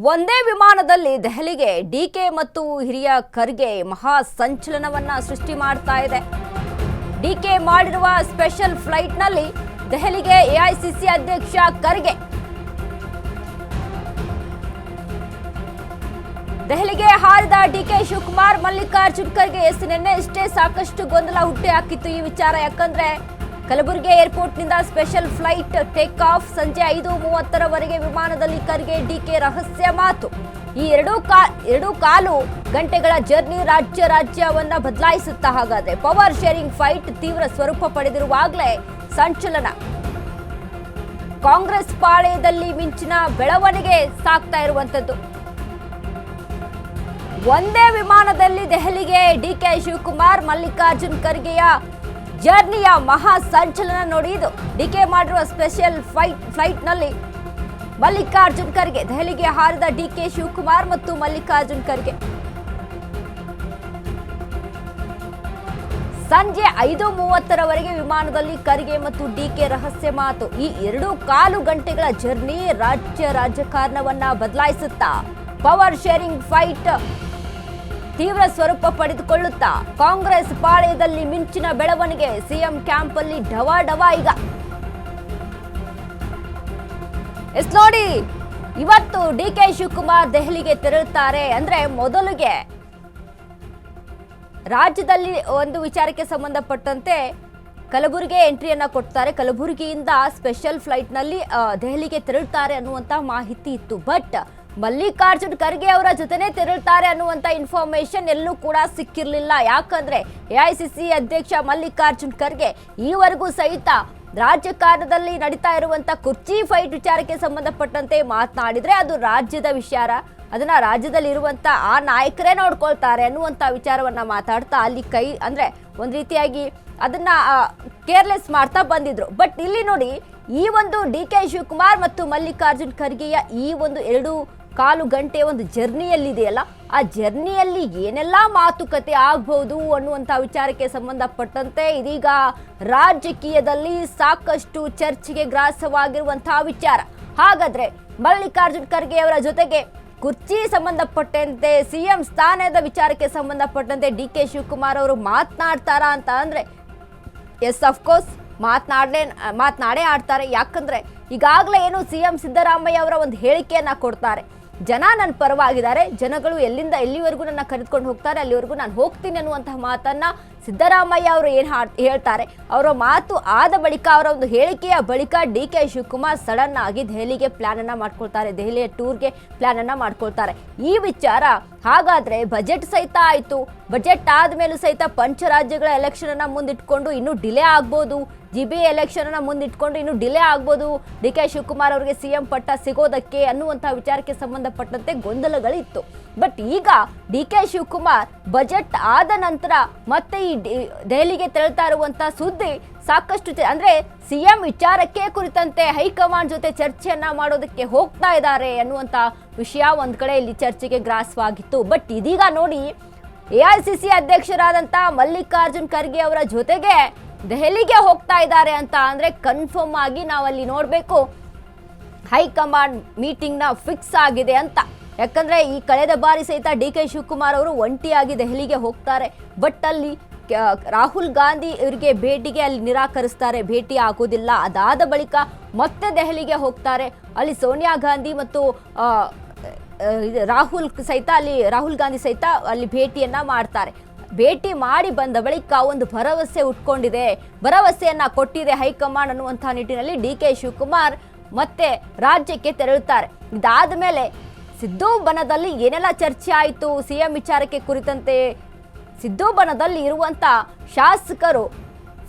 ಒಂದೇ ವಿಮಾನದಲ್ಲಿ ದೆಹಲಿಗೆ ಡಿಕೆ ಮತ್ತು ಹಿರಿಯ ಖರ್ಗೆ ಮಹಾ ಸಂಚಲನವನ್ನ ಸೃಷ್ಟಿ ಮಾಡ್ತಾ ಇದೆ. ಡಿಕೆ ಮಾಡಿರುವ ಸ್ಪೆಷಲ್ ಫ್ಲೈಟ್ ನಲ್ಲಿ ದೆಹಲಿಗೆ ಎಐಸಿಸಿ ಅಧ್ಯಕ್ಷ ಖರ್ಗೆ. ದೆಹಲಿಗೆ ಹಾರಿದ ಡಿಕೆ ಶಿವಕುಮಾರ್ ಮಲ್ಲಿಕಾರ್ಜುನ್ ಖರ್ಗೆ ನಿನ್ನೆ ಇಷ್ಟೇ ಸಾಕಷ್ಟು ಗೊಂದಲ ಹುಟ್ಟಿ ಹಾಕಿತ್ತು ಈ ವಿಚಾರ. ಯಾಕಂದ್ರೆ ಕಲಬುರಗಿ ಏರ್ಪೋರ್ಟ್ ನಿಂದ ಸ್ಪೆಷಲ್ ಫ್ಲೈಟ್ ಟೇಕ್ ಆಫ್ ಸಂಜೆ 5:30 ವಿಮಾನದಲ್ಲಿ ಖರ್ಗೆ ಡಿಕೆ ರಹಸ್ಯ ಮಾತು. ಈ ಎರಡು ಕಾಲು ಗಂಟೆಗಳ ಜರ್ನಿ ರಾಜ್ಯವನ್ನ ಬದಲಾಯಿಸುತ್ತಾ. ಹಾಗಾದ್ರೆ ಪವರ್ ಶೇರಿಂಗ್ ಫೈಟ್ ತೀವ್ರ ಸ್ವರೂಪ ಪಡೆದಿರುವಾಗಲೇ ಸಂಚಲನ. ಕಾಂಗ್ರೆಸ್ ಪಾಳೆಯದಲ್ಲಿ ಮಿಂಚಿನ ಬೆಳವಣಿಗೆ ಸಾಗ್ತಾ ಇರುವಂತದ್ದು. ಒಂದೇ ವಿಮಾನದಲ್ಲಿ ದೆಹಲಿಗೆ ಡಿಕೆ ಶಿವಕುಮಾರ್ ಮಲ್ಲಿಕಾರ್ಜುನ್ ಖರ್ಗೆಯ ಜರ್ನಿಯ ಮಹಾ ಸಂಚಲನ ನೋಡಿ ಇದು. ಡಿಕೆ ಮಾಡಿರುವ ಸ್ಪೆಷಲ್ ಫ್ಲೈಟ್ ನಲ್ಲಿ ಮಲ್ಲಿಕಾರ್ಜುನ್ ಖರ್ಗೆ. ದೆಹಲಿಗೆ ಹಾರಿದ ಡಿಕೆ ಶಿವಕುಮಾರ್ ಮತ್ತು ಮಲ್ಲಿಕಾರ್ಜುನ್ ಖರ್ಗೆ ಸಂಜೆ 5:30 ವಿಮಾನದಲ್ಲಿ ಖರ್ಗೆ ಮತ್ತು ಡಿಕೆ ರಹಸ್ಯ ಮಾತು. ಈ 2.25 ಗಂಟೆಗಳ ಜರ್ನಿ ರಾಜಕಾರಣವನ್ನ ಬದಲಾಯಿಸುತ್ತಾ. ಪವರ್ ಶೇರಿಂಗ್ ಫೈಟ್ ತೀವ್ರ ಸ್ವರೂಪ ಪಡೆದುಕೊಳ್ಳುತ್ತಾ. ಕಾಂಗ್ರೆಸ್ ಪಾಳೆಯದಲ್ಲಿ ಮಿಂಚಿನ ಬೆಳವಣಿಗೆ. ಸಿಎಂ ಕ್ಯಾಂಪ್ ಅಲ್ಲಿ ಡವಾ ಈಗ. ಎಸ್ ನೋಡಿ, ಇವತ್ತು ಡಿಕೆ ಶಿವಕುಮಾರ್ ದೆಹಲಿಗೆ ತೆರಳುತ್ತಾರೆ. ಅಂದ್ರೆ ಮೊದಲಿಗೆ ರಾಜ್ಯದಲ್ಲಿ ಒಂದು ವಿಚಾರಕ್ಕೆ ಸಂಬಂಧಪಟ್ಟಂತೆ ಕಲಬುರಗಿ ಎಂಟ್ರಿಯನ್ನ ಕೊಡ್ತಾರೆ. ಕಲಬುರಗಿಯಿಂದ ಸ್ಪೆಷಲ್ ಫ್ಲೈಟ್ ನಲ್ಲಿ ದೆಹಲಿಗೆ ತೆರಳುತ್ತಾರೆ ಅನ್ನುವಂತ ಮಾಹಿತಿ ಇತ್ತು. ಬಟ್ ಮಲ್ಲಿಕಾರ್ಜುನ್ ಖರ್ಗೆ ಅವರ ಜೊತೆನೆ ತೆರಳುತ್ತಾರೆ ಅನ್ನುವಂತ ಇನ್ಫಾರ್ಮೇಶನ್ ಎಲ್ಲೂ ಕೂಡ ಸಿಕ್ಕಿರಲಿಲ್ಲ. ಯಾಕಂದ್ರೆ ಎಐಸಿಸಿ ಅಧ್ಯಕ್ಷ ಮಲ್ಲಿಕಾರ್ಜುನ್ ಖರ್ಗೆ ಈವರೆಗೂ ಸಹಿತ ರಾಜಕಾರಣದಲ್ಲಿ ನಡೀತಾ ಇರುವಂತ ಕುರ್ಚಿ ಫೈಟ್ ವಿಚಾರಕ್ಕೆ ಸಂಬಂಧಪಟ್ಟಂತೆ ಮಾತನಾಡಿದ್ರೆ ಅದು ರಾಜ್ಯದ ವಿಚಾರ, ಅದನ್ನ ರಾಜ್ಯದಲ್ಲಿ ಇರುವಂತ ಆ ನಾಯಕರೇ ನೋಡ್ಕೊಳ್ತಾರೆ ಅನ್ನುವಂತ ವಿಚಾರವನ್ನ ಮಾತಾಡ್ತಾ ಅಲ್ಲಿ ಅಂದ್ರೆ ಒಂದ್ ರೀತಿಯಾಗಿ ಅದನ್ನ ಕೇರ್ಲೆಸ್ ಮಾಡ್ತಾ ಬಂದಿದ್ರು. ಬಟ್ ಇಲ್ಲಿ ನೋಡಿ, ಈ ಒಂದು ಡಿಕೆ ಶಿವಕುಮಾರ್ ಮತ್ತು ಮಲ್ಲಿಕಾರ್ಜುನ್ ಖರ್ಗೆಯ ಈ ಒಂದು 2.25 ಗಂಟೆ ಒಂದು ಜರ್ನಿಯಲ್ಲಿದೆಯಲ್ಲ, ಆ ಜರ್ನಿಯಲ್ಲಿ ಏನೆಲ್ಲ ಮಾತುಕತೆ ಆಗ್ಬಹುದು ಅನ್ನುವಂಥ ವಿಚಾರಕ್ಕೆ ಸಂಬಂಧಪಟ್ಟಂತೆ ಇದೀಗ ರಾಜಕೀಯದಲ್ಲಿ ಸಾಕಷ್ಟು ಚರ್ಚೆಗೆ ಗ್ರಾಸವಾಗಿರುವಂತಹ ವಿಚಾರ. ಹಾಗಾದ್ರೆ ಮಲ್ಲಿಕಾರ್ಜುನ್ ಖರ್ಗೆ ಅವರ ಜೊತೆಗೆ ಕುರ್ಚಿ ಸಂಬಂಧಪಟ್ಟಂತೆ ಸಿಎಂ ಸ್ಥಾನದ ವಿಚಾರಕ್ಕೆ ಸಂಬಂಧಪಟ್ಟಂತೆ ಡಿಕೆ ಶಿವಕುಮಾರ್ ಅವರು ಮಾತನಾಡ್ತಾರಾ ಅಂತ ಅಂದ್ರೆ ಎಸ್ ಅಫ್ಕೋರ್ಸ್ ಮಾತನಾಡೇ ಆಡ್ತಾರೆ. ಯಾಕಂದ್ರೆ ಈಗಾಗಲೇ ಏನು ಸಿಎಂ ಸಿದ್ದರಾಮಯ್ಯ ಅವರ ಒಂದು ಹೇಳಿಕೆಯನ್ನ ಕೊಡ್ತಾರೆ. ಜನ ನನ್ನ ಪರವಾಗಿದ್ದಾರೆ, ಜನಗಳು ಎಲ್ಲಿಂದ ಎಲ್ಲಿವರೆಗೂ ನನ್ನ ಕರೆದುಕೊಂಡು ಹೋಗ್ತಾರೆ ಅಲ್ಲಿವರೆಗೂ ನಾನು ಹೋಗ್ತೀನಿ ಅನ್ನುವಂತಹ ಮಾತನ್ನ ಸಿದ್ದರಾಮಯ್ಯ ಅವರು ಏನು ಹೇಳ್ತಾರೆ. ಅವರ ಮಾತು ಆದ ಬಳಿಕ, ಅವರ ಒಂದು ಹೇಳಿಕೆಯ ಬಳಿಕ ಡಿಕೆ ಶಿವಕುಮಾರ್ ಸಡನ್ ಆಗಿ ದೆಹಲಿಗೆ ಪ್ಲಾನ್ ಅನ್ನ ಮಾಡ್ಕೊಳ್ತಾರೆ, ದೆಹಲಿಯ ಟೂರ್ಗೆ ಪ್ಲಾನ್ ಅನ್ನ ಮಾಡ್ಕೊಳ್ತಾರೆ. ಈ ವಿಚಾರ ಹಾಗಾದ್ರೆ ಬಜೆಟ್ ಸಹಿತ ಆಯ್ತು. ಬಜೆಟ್ ಆದ್ಮೇಲೂ ಸಹಿತ ಪಂಚರಾಜ್ಯಗಳ ಎಲೆಕ್ಷನ್ ಅನ್ನ ಮುಂದಿಟ್ಕೊಂಡು ಇನ್ನೂ ಡಿಲೇ ಆಗ್ಬೋದು. ಜಿಬಿ ಎಲೆಕ್ಷನ್ ಅನ್ನ ಮುಂದಿಟ್ಕೊಂಡು ಇನ್ನೂ ಡಿಲೇ ಆಗ್ಬೋದು ಡಿಕೆ ಶಿವಕುಮಾರ್ ಅವರಿಗೆ ಸಿಎಂ ಪಟ್ಟ ಸಿಗೋದಕ್ಕೆ ಅನ್ನುವಂತಹ ವಿಚಾರಕ್ಕೆ ಸಂಬಂಧಪಟ್ಟಂತೆ ಗೊಂದಲಗಳಿತ್ತು. ಬಟ್ ಈಗ ಡಿಕೆ ಶಿವಕುಮಾರ್ ಬಜೆಟ್ ಆದ ನಂತರ ಮತ್ತೆ ಈ ದೆಹಲಿಗೆ ತೆರಳ್ತಾ ಇರುವಂತಹ ಸುದ್ದಿ ಸಾಕಷ್ಟು ಅಂದ್ರೆ ಸಿಎಂ ವಿಚಾರಕ್ಕೆ ಕುರಿತಂತೆ ಹೈಕಮಾಂಡ್ ಜೊತೆ ಚರ್ಚೆಯನ್ನ ಮಾಡೋದಕ್ಕೆ ಹೋಗ್ತಾ ಇದ್ದಾರೆ ಅನ್ನುವಂತ ವಿಷಯ ಒಂದ್ ಕಡೆ ಇಲ್ಲಿ ಚರ್ಚೆಗೆ ಗ್ರಾಸವಾಗಿತ್ತು. ಬಟ್ ಇದೀಗ ನೋಡಿ, ಎಐಸಿಸಿ ಅಧ್ಯಕ್ಷರಾದಂತ ಮಲ್ಲಿಕಾರ್ಜುನ್ ಖರ್ಗೆ ಅವರ ಜೊತೆಗೆ ದೆಹಲಿಗೆ ಹೋಗ್ತಾ ಇದ್ದಾರೆ ಅಂತ ಅಂದ್ರೆ ಕನ್ಫರ್ಮ್ ಆಗಿ ನಾವಲ್ಲಿ ನೋಡ್ಬೇಕು ಹೈಕಮಾಂಡ್ ಮೀಟಿಂಗ್ ನ ಫಿಕ್ಸ್ ಆಗಿದೆ ಅಂತ. ಯಾಕಂದ್ರೆ ಈ ಕಳೆದ ಬಾರಿ ಸಹಿತ ಡಿಕೆ ಶಿವಕುಮಾರ್ ಅವರು ಒಂಟಿಯಾಗಿ ದೆಹಲಿಗೆ ಹೋಗ್ತಾರೆ. ಬಟ್ ಅಲ್ಲಿ ರಾಹುಲ್ ಗಾಂಧಿ ಇವರಿಗೆ ಭೇಟಿಗೆ ಅಲ್ಲಿ ನಿರಾಕರಿಸ್ತಾರೆ, ಭೇಟಿ ಆಗೋದಿಲ್ಲ. ಅದಾದ ಬಳಿಕ ಮತ್ತೆ ದೆಹಲಿಗೆ ಹೋಗ್ತಾರೆ. ಅಲ್ಲಿ ಸೋನಿಯಾ ಗಾಂಧಿ ಮತ್ತು ರಾಹುಲ್ ಗಾಂಧಿ ಸಹಿತ ಅಲ್ಲಿ ಭೇಟಿಯನ್ನ ಮಾಡ್ತಾರೆ. ಭೇಟಿ ಮಾಡಿ ಬಂದ ಬಳಿಕ ಒಂದು ಭರವಸೆ ಉಟ್ಕೊಂಡಿದೆ, ಭರವಸೆಯನ್ನ ಕೊಟ್ಟಿದೆ ಹೈಕಮಾಂಡ್ ಅನ್ನುವಂತಹ ನಿಟ್ಟಿನಲ್ಲಿ ಡಿಕೆ ಶಿವಕುಮಾರ್ ಮತ್ತೆ ರಾಜ್ಯಕ್ಕೆ ತೆರಳುತ್ತಾರೆ. ಇದಾದ ಮೇಲೆ ಸಿದ್ದು ಬನದಲ್ಲಿ ಏನೆಲ್ಲ ಚರ್ಚೆ ಆಯಿತು ಸಿಎಂ ವಿಚಾರಕ್ಕೆ ಕುರಿತಂತೆ, ಸಿದ್ದು ಬನದಲ್ಲಿ ಇರುವಂತ ಶಾಸಕರು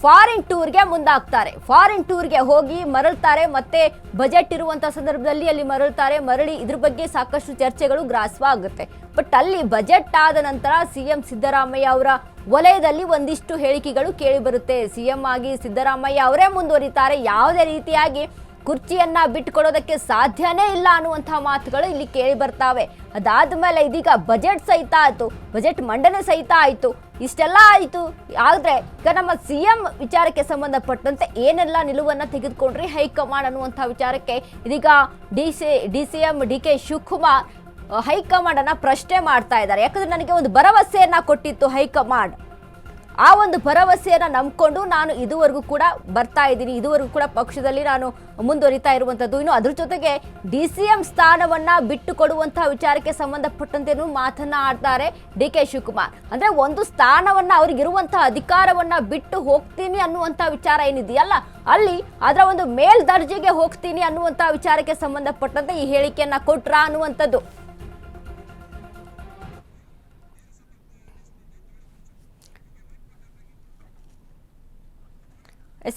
ಫಾರಿನ್ ಟೂರ್ಗೆ ಮುಂದಾಗ್ತಾರೆ. ಫಾರಿನ್ ಟೂರ್ಗೆ ಹೋಗಿ ಮರಳ್ತಾರೆ. ಮತ್ತೆ ಬಜೆಟ್ ಇರುವಂತಹ ಸಂದರ್ಭದಲ್ಲಿ ಅಲ್ಲಿ ಮರಳಿ ಇದ್ರ ಬಗ್ಗೆ ಸಾಕಷ್ಟು ಚರ್ಚೆಗಳು ಗ್ರಾಸವಾಗುತ್ತೆ. ಬಟ್ ಅಲ್ಲಿ ಬಜೆಟ್ ಆದ ನಂತರ ಸಿಎಂ ಸಿದ್ದರಾಮಯ್ಯ ಅವರ ವಲಯದಲ್ಲಿ ಒಂದಿಷ್ಟು ಹೇಳಿಕೆಗಳು ಕೇಳಿ ಬರುತ್ತೆ. ಸಿಎಂ ಆಗಿ ಸಿದ್ದರಾಮಯ್ಯ ಅವರೇ ಮುಂದುವರಿತಾರೆ, ಯಾವುದೇ ರೀತಿಯಾಗಿ ಕುರ್ಚಿಯನ್ನ ಬಿಟ್ಟುಕೊಡೋದಕ್ಕೆ ಸಾಧ್ಯನೇ ಇಲ್ಲ ಅನ್ನುವಂತಹ ಮಾತುಗಳು ಇಲ್ಲಿ ಕೇಳಿ ಬರ್ತಾವೆ. ಅದಾದ್ಮೇಲೆ ಇದೀಗ ಬಜೆಟ್ ಸಹಿತ ಆಯ್ತು, ಬಜೆಟ್ ಮಂಡನೆ ಸಹಿತ ಆಯ್ತು. ಇಷ್ಟೆಲ್ಲ ಆಯಿತು. ಆದರೆ ಈಗ ನಮ್ಮ ಸಿಎಂ ವಿಚಾರಕ್ಕೆ ಸಂಬಂಧಪಟ್ಟಂತೆ ಏನೆಲ್ಲ ನಿಲುವನ್ನು ತೆಗೆದುಕೊಂಡ್ರಿ ಹೈಕಮಾಂಡ್ ಅನ್ನುವಂಥ ವಿಚಾರಕ್ಕೆ ಇದೀಗ ಡಿಸಿಎಂ ಡಿಕೆ ಶಿವಕುಮಾರ್ ಹೈಕಮಾಂಡ್ ಅನ್ನ ಪ್ರಶ್ನೆ ಮಾಡ್ತಾ ಇದ್ದಾರೆ. ಯಾಕಂದ್ರೆ ನನಗೆ ಒಂದು ಭರವಸೆಯನ್ನ ಕೊಟ್ಟಿತ್ತು ಹೈಕಮಾಂಡ್, ಆ ಒಂದು ಭರವಸೆಯನ್ನ ನಂಬ್ಕೊಂಡು ನಾನು ಇದುವರೆಗೂ ಕೂಡ ಬರ್ತಾ ಇದ್ದೀನಿ, ಇದುವರೆಗೂ ಕೂಡ ಪಕ್ಷದಲ್ಲಿ ನಾನು ಮುಂದುವರಿತಾ ಇರುವಂತದ್ದು. ಇನ್ನು ಅದ್ರ ಜೊತೆಗೆ DCM ಸ್ಥಾನವನ್ನ ಬಿಟ್ಟು ಕೊಡುವಂತಹ ವಿಚಾರಕ್ಕೆ ಸಂಬಂಧಪಟ್ಟಂತೆ ಮಾತನ್ನ ಆಡ್ತಾರೆ DK ಶಿವಕುಮಾರ್. ಅಂದ್ರೆ ಒಂದು ಸ್ಥಾನವನ್ನ ಅವ್ರಿಗಿರುವಂತಹ ಅಧಿಕಾರವನ್ನ ಬಿಟ್ಟು ಹೋಗ್ತೀನಿ ಅನ್ನುವಂತ ವಿಚಾರ ಏನಿದೆಯಲ್ಲ, ಅಲ್ಲಿ ಅದರ ಒಂದು ಮೇಲ್ದರ್ಜೆಗೆ ಹೋಗ್ತೀನಿ ಅನ್ನುವಂತ ವಿಚಾರಕ್ಕೆ ಸಂಬಂಧಪಟ್ಟಂತೆ ಈ ಹೇಳಿಕೆಯನ್ನ ಕೊಟ್ರ ಅನ್ನುವಂಥದ್ದು.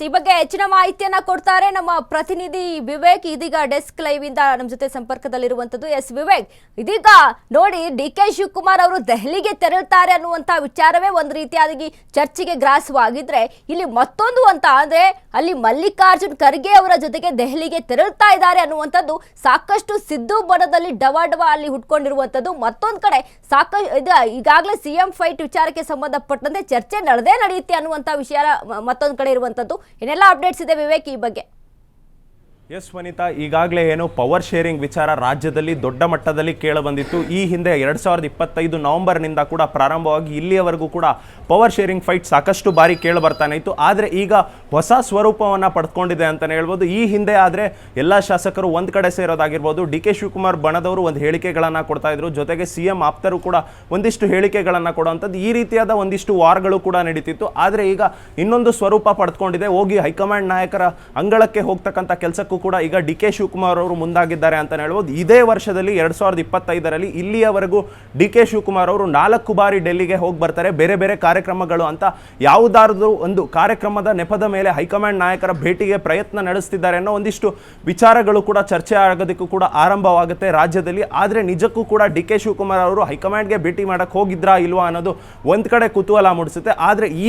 ಈ ಬಗ್ಗೆ ಹೆಚ್ಚಿನ ಮಾಹಿತಿಯನ್ನ ಕೊಡ್ತಾರೆ ನಮ್ಮ ಪ್ರತಿನಿಧಿ ವಿವೇಕ್. ಇದೀಗ ಡೆಸ್ಕ್ ಲೈವ್ ಇಂದ ನಮ್ಮ ಜೊತೆ ಸಂಪರ್ಕದಲ್ಲಿರುವಂತದ್ದು. ಎಸ್ ವಿವೇಕ್, ಇದೀಗ ನೋಡಿ DK ಶಿವಕುಮಾರ್ ಅವರು ದೆಹಲಿಗೆ ತೆರಳುತ್ತಾರೆ ಅನ್ನುವಂತ ವಿಚಾರವೇ ಒಂದು ರೀತಿಯಾಗಿ ಚರ್ಚೆಗೆ ಗ್ರಾಸವಾಗಿದ್ರೆ, ಇಲ್ಲಿ ಮತ್ತೊಂದು ಅಂತ ಅಂದ್ರೆ ಅಲ್ಲಿ ಮಲ್ಲಿಕಾರ್ಜುನ್ ಖರ್ಗೆ ಅವರ ಜೊತೆಗೆ ದೆಹಲಿಗೆ ತೆರಳುತ್ತಾ ಇದ್ದಾರೆ ಅನ್ನುವಂಥದ್ದು ಸಾಕಷ್ಟು ಸಿದ್ದು ಬಣದಲ್ಲಿ ಡವ ಅಲ್ಲಿ ಹುಟ್ಕೊಂಡಿರುವಂತದ್ದು. ಮತ್ತೊಂದು ಕಡೆ ಸಾಕಷ್ಟು ಈಗಾಗಲೇ CM ಫೈಟ್ ವಿಚಾರಕ್ಕೆ ಸಂಬಂಧಪಟ್ಟಂತೆ ಚರ್ಚೆ ನಡೆಯುತ್ತೆ ಅನ್ನುವಂತ ವಿಷಯ ಮತ್ತೊಂದು ಕಡೆ ಇರುವಂತದ್ದು. ಏನೆಲ್ಲ ಅಪ್ಡೇಟ್ಸ್ ಇದೆ ವಿವೇಕ್ ಈ ಬಗ್ಗೆ? ಎಸ್ ವನಿತಾ, ಈಗಾಗಲೇ ಏನು ಪವರ್ ಶೇರಿಂಗ್ ವಿಚಾರ ರಾಜ್ಯದಲ್ಲಿ ದೊಡ್ಡ ಮಟ್ಟದಲ್ಲಿ ಕೇಳಬಂದಿತ್ತು. ಈ ಹಿಂದೆ 2025 ನವೆಂಬರ್ನಿಂದ ಕೂಡ ಪ್ರಾರಂಭವಾಗಿ ಇಲ್ಲಿಯವರೆಗೂ ಕೂಡ ಪವರ್ ಶೇರಿಂಗ್ ಫೈಟ್ ಸಾಕಷ್ಟು ಬಾರಿ ಕೇಳಿ ಬರ್ತಾನೆ ಇತ್ತು. ಆದರೆ ಈಗ ಹೊಸ ಸ್ವರೂಪವನ್ನು ಪಡ್ಕೊಂಡಿದೆ ಅಂತಲೇ ಹೇಳ್ಬೋದು. ಈ ಹಿಂದೆ ಆದರೆ ಎಲ್ಲ ಶಾಸಕರು ಒಂದು ಕಡೆ ಸೇರೋದಾಗಿರ್ಬೋದು, DK ಶಿವಕುಮಾರ್ ಬಣದವರು ಒಂದು ಹೇಳಿಕೆಗಳನ್ನು ಕೊಡ್ತಾ ಇದ್ರು, ಜೊತೆಗೆ CM ಆಪ್ತರು ಕೂಡ ಒಂದಿಷ್ಟು ಹೇಳಿಕೆಗಳನ್ನು ಕೊಡುವಂಥದ್ದು, ಈ ರೀತಿಯಾದ ಒಂದಿಷ್ಟು ವಾರ್ಗಳು ಕೂಡ ನಡೀತಿತ್ತು. ಆದರೆ ಈಗ ಇನ್ನೊಂದು ಸ್ವರೂಪ ಪಡ್ಕೊಂಡಿದೆ. ಹೋಗಿ ಹೈಕಮಾಂಡ್ ನಾಯಕರ ಅಂಗಳಕ್ಕೆ ಹೋಗ್ತಕ್ಕಂಥ ಕೆಲಸಕ್ಕೂ ಕೂಡ ಈಗ DK ಶಿವಕುಮಾರ್ ಅವರು ಮುಂದಾಗಿದ್ದಾರೆ ಅಂತ ಹೇಳ್ಬೋದು. ಇದೇ ವರ್ಷದಲ್ಲಿ 2025ರಲ್ಲಿ ಇಲ್ಲಿಯವರೆಗೂ DK ಶಿವಕುಮಾರ್ ಅವರು 4 ಬಾರಿ ಡೆಲ್ಲಿಗೆ ಹೋಗಿ ಬರ್ತಾರೆ. ಬೇರೆ ಬೇರೆ ಕಾರ್ಯಕ್ರಮಗಳು ಅಂತ ಯಾವುದಾದ್ರೂ ಒಂದು ಕಾರ್ಯಕ್ರಮದ ನೆಪದ ಮೇಲೆ ಹೈಕಮಾಂಡ್ ನಾಯಕರ ಭೇಟಿಗೆ ಪ್ರಯತ್ನ ನಡೆಸ್ತಿದ್ದಾರೆ ಅನ್ನೋ ಒಂದಿಷ್ಟು ವಿಚಾರಗಳು ಕೂಡ ಚರ್ಚೆ ಆಗೋದಕ್ಕೂ ಕೂಡ ಆರಂಭವಾಗುತ್ತೆ ರಾಜ್ಯದಲ್ಲಿ. ಆದರೆ ನಿಜಕ್ಕೂ ಕೂಡ DK ಶಿವಕುಮಾರ್ ಅವರು ಹೈಕಮಾಂಡ್ಗೆ ಭೇಟಿ ಮಾಡಕ್ಕೆ ಹೋಗಿದ್ರಾ ಇಲ್ವಾ ಅನ್ನೋದು ಒಂದು ಕಡೆ ಕುತೂಹಲ ಮೂಡಿಸುತ್ತೆ. ಆದರೆ ಈ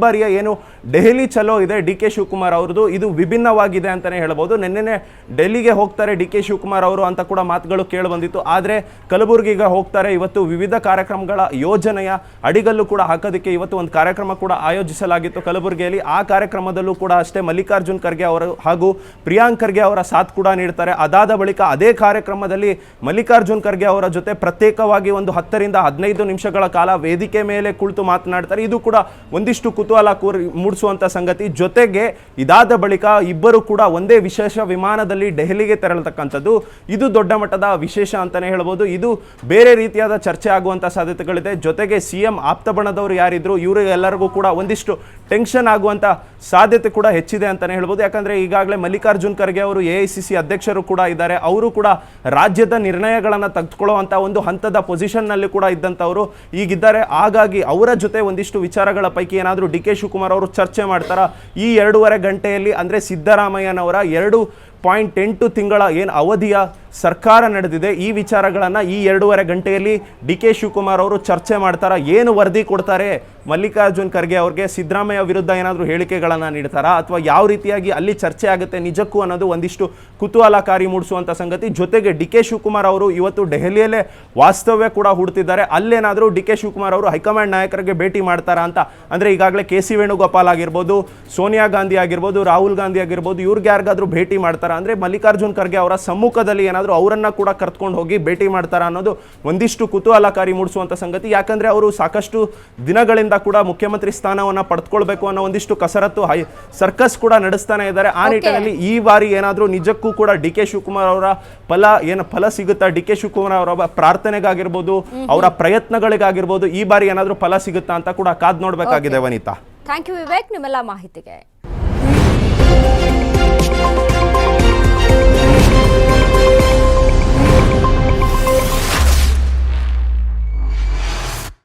ಬಾರಿಯ ಏನು ದೆಹಲಿ ಚಲೋ ಇದೆ DK ಶಿವಕುಮಾರ್ ಅವ್ರದ್ದು, ಇದು ವಿಭಿನ್ನವಾಗಿದೆ ಅಂತಲೇ ಹೇಳ್ಬೋದು. ನಿನ್ನೆ ಡೆಲ್ಲಿಗೆ ಹೋಗ್ತಾರೆ DK ಶಿವಕುಮಾರ್ ಅವರು ಅಂತ ಕೂಡ ಮಾತುಗಳು ಕೇಳಿ ಬಂದಿತ್ತು. ಆದರೆ ಕಲಬುರಗಿಗೆ ಹೋಗ್ತಾರೆ. ಇವತ್ತು ವಿವಿಧ ಕಾರ್ಯಕ್ರಮಗಳ ಯೋಜನೆಯ ಅಡಿಗಲ್ಲು ಕೂಡ ಹಾಕೋದಕ್ಕೆ ಇವತ್ತು ಒಂದು ಕಾರ್ಯಕ್ರಮ ಕೂಡ ಆಯೋಜಿಸಲಾಗಿತ್ತು ಕಲಬುರಗಿಯಲ್ಲಿ. ಆ ಕಾರ್ಯಕ್ರಮದಲ್ಲೂ ಕೂಡ ಅಷ್ಟೇ ಮಲ್ಲಿಕಾರ್ಜುನ್ ಖರ್ಗೆ ಅವರು ಹಾಗೂ ಪ್ರಿಯಾಂಕ್ ಖರ್ಗೆ ಅವರ ಸಾಥ್ ಕೂಡ ನೀಡ್ತಾರೆ. ಅದಾದ ಬಳಿಕ ಅದೇ ಕಾರ್ಯಕ್ರಮದಲ್ಲಿ ಮಲ್ಲಿಕಾರ್ಜುನ್ ಖರ್ಗೆ ಅವರ ಜೊತೆ ಪ್ರತ್ಯೇಕವಾಗಿ ಒಂದು 10 ರಿಂದ 15 ನಿಮಿಷಗಳ ಕಾಲ ವೇದಿಕೆ ಮೇಲೆ ಕುಳಿತು ಮಾತನಾಡ್ತಾರೆ. ಇದು ಕೂಡ ಒಂದಿಷ್ಟು ಕುತೂಹಲ ಮೂಡಿಸುವಂತ ಸಂಗತಿ. ಜೊತೆಗೆ ಇದಾದ ಬಳಿಕ ಇಬ್ಬರು ಕೂಡ ಒಂದೇ ವಿಶೇಷ ವಿಮಾನದಲ್ಲಿ ದೆಹಲಿಗೆ ತೆರಳತಕ್ಕಂಥದ್ದು, ಇದು ದೊಡ್ಡ ಮಟ್ಟದ ವಿಶೇಷ ಅಂತಾನೆ ಹೇಳ್ಬೋದು. ಇದು ಬೇರೆ ರೀತಿಯಾದ ಚರ್ಚೆ ಆಗುವಂತ ಸಾಧ್ಯತೆಗಳಿದೆ. ಜೊತೆಗೆ CM ಆಪ್ತ ಬಣದವರು ಯಾರಿದ್ರು ಇವರಿಗೆಲ್ಲರಿಗೂ ಕೂಡ ಒಂದಿಷ್ಟು ಟೆನ್ಷನ್ ಆಗುವಂತ ಸಾಧ್ಯತೆ ಕೂಡ ಹೆಚ್ಚಿದೆ ಅಂತಾನೆ ಹೇಳ್ಬೋದು. ಯಾಕಂದ್ರೆ ಈಗಾಗಲೇ ಮಲ್ಲಿಕಾರ್ಜುನ್ ಖರ್ಗೆ ಅವರು AICC ಅಧ್ಯಕ್ಷರು ಕೂಡ ಇದ್ದಾರೆ. ಅವರು ಕೂಡ ರಾಜ್ಯದ ನಿರ್ಣಯಗಳನ್ನು ತೆಗೆದುಕೊಳ್ಳುವಂತ ಒಂದು ಹಂತದ ಪೊಸಿಷನ್ ನಲ್ಲಿ ಕೂಡ ಇದ್ದಂಥವರು ಈಗಿದ್ದಾರೆ. ಹಾಗಾಗಿ ಅವರ ಜೊತೆ ಒಂದಿಷ್ಟು ವಿಚಾರಗಳ ಪೈಕಿ ಏನಾದರೂ DK ಶಿವಕುಮಾರ್ ಅವರು ಚರ್ಚೆ ಮಾಡ್ತಾರ ಈ 2.5 ಗಂಟೆಯಲ್ಲಿ? ಅಂದ್ರೆ ಸಿದ್ದರಾಮಯ್ಯನವರ 2.8 ತಿಂಗಳ ಏನು ಅವಧಿಯ ಸರ್ಕಾರ ನಡೆದಿದೆ, ಈ ವಿಚಾರಗಳನ್ನು ಈ 2.5 ಗಂಟೆಯಲ್ಲಿ DK ಶಿವಕುಮಾರ್ ಅವರು ಚರ್ಚೆ ಮಾಡ್ತಾರಾ? ಏನು ವರದಿ ಕೊಡ್ತಾರೆ ಮಲ್ಲಿಕಾರ್ಜುನ್ ಖರ್ಗೆ ಅವ್ರಿಗೆ? ಸಿದ್ದರಾಮಯ್ಯ ವಿರುದ್ಧ ಏನಾದರೂ ಹೇಳಿಕೆಗಳನ್ನು ನೀಡ್ತಾರಾ ಅಥವಾ ಯಾವ ರೀತಿಯಾಗಿ ಅಲ್ಲಿ ಚರ್ಚೆ ಆಗುತ್ತೆ ನಿಜಕ್ಕೂ ಅನ್ನೋದು ಒಂದಿಷ್ಟು ಕುತೂಹಲಕಾರಿ ಮೂಡಿಸುವಂಥ ಸಂಗತಿ. ಜೊತೆಗೆ DK ಶಿವಕುಮಾರ್ ಅವರು ಇವತ್ತು ದೆಹಲಿಯಲ್ಲೇ ವಾಸ್ತವ್ಯ ಕೂಡ ಹೂಡ್ತಿದ್ದಾರೆ. ಅಲ್ಲೇನಾದರೂ DK ಶಿವಕುಮಾರ್ ಅವರು ಹೈಕಮಾಂಡ್ ನಾಯಕರಿಗೆ ಭೇಟಿ ಮಾಡ್ತಾರಾ ಅಂತ ಅಂದರೆ ಈಗಾಗಲೇ KC ವೇಣುಗೋಪಾಲ್ ಆಗಿರ್ಬೋದು, ಸೋನಿಯಾ ಗಾಂಧಿ ಆಗಿರ್ಬೋದು, ರಾಹುಲ್ ಗಾಂಧಿ ಆಗಿರ್ಬೋದು, ಇವ್ರಿಗೆ ಯಾರಿಗಾದ್ರೂ ಭೇಟಿ ಮಾಡ್ತಾರಾ? ಅಂದರೆ ಮಲ್ಲಿಕಾರ್ಜುನ್ ಖರ್ಗೆ ಅವರ ಸಮ್ಮುಖದಲ್ಲಿ ಏನಾದರೂ ಅವರನ್ನ ಕೂಡ ಕರ್ಕೊಂಡು ಹೋಗಿ ಭೇಟಿ ಮಾಡ್ತಾರಾ ಅನ್ನೋದು ಒಂದಿಷ್ಟು ಕುತೂಹಲಕಾರಿ ಮೂಡಿಸುವಂಥ ಸಂಗತಿ. ಯಾಕಂದರೆ ಅವರು ಸಾಕಷ್ಟು ದಿನಗಳಿಂದ ಕೂಡ ಮುಖ್ಯಮಂತ್ರಿ ಸ್ಥಾನವನ್ನು ಪಡೆದುಕೊಳ್ಬೇಕು ಅನ್ನೋ ಒಂದಿಷ್ಟು ಕಸರತ್ತು ಸರ್ಕಸ್ ಕೂಡ ನಡೆಸ್ತಾನೆ ಇದ್ದಾರೆ. ಆ ನಿಟ್ಟಿನಲ್ಲಿ ಈ ಬಾರಿ ಏನಾದರೂ ನಿಜಕ್ಕೂ ಕೂಡ DK ಶಿವಕುಮಾರ್ ಅವರ ಫಲ ಸಿಗುತ್ತಾ? DK ಶಿವಕುಮಾರ್ ಅವರ ಪ್ರಾರ್ಥನೆಗಾಗಿರ್ಬೋದು, ಅವರ ಪ್ರಯತ್ನಗಳಿಗಾಗಿರ್ಬೋದು ಈ ಬಾರಿ ಏನಾದರೂ ಫಲ ಸಿಗುತ್ತಾ ಅಂತ ಕೂಡ ಕಾದ್ ನೋಡಬೇಕಾಗಿದೆ ವನಿತಾ. ಥ್ಯಾಂಕ್ ಯು ವಿವೇಕ್ ನಿಮ್ಮೆಲ್ಲ ಮಾಹಿತಿಗೆ.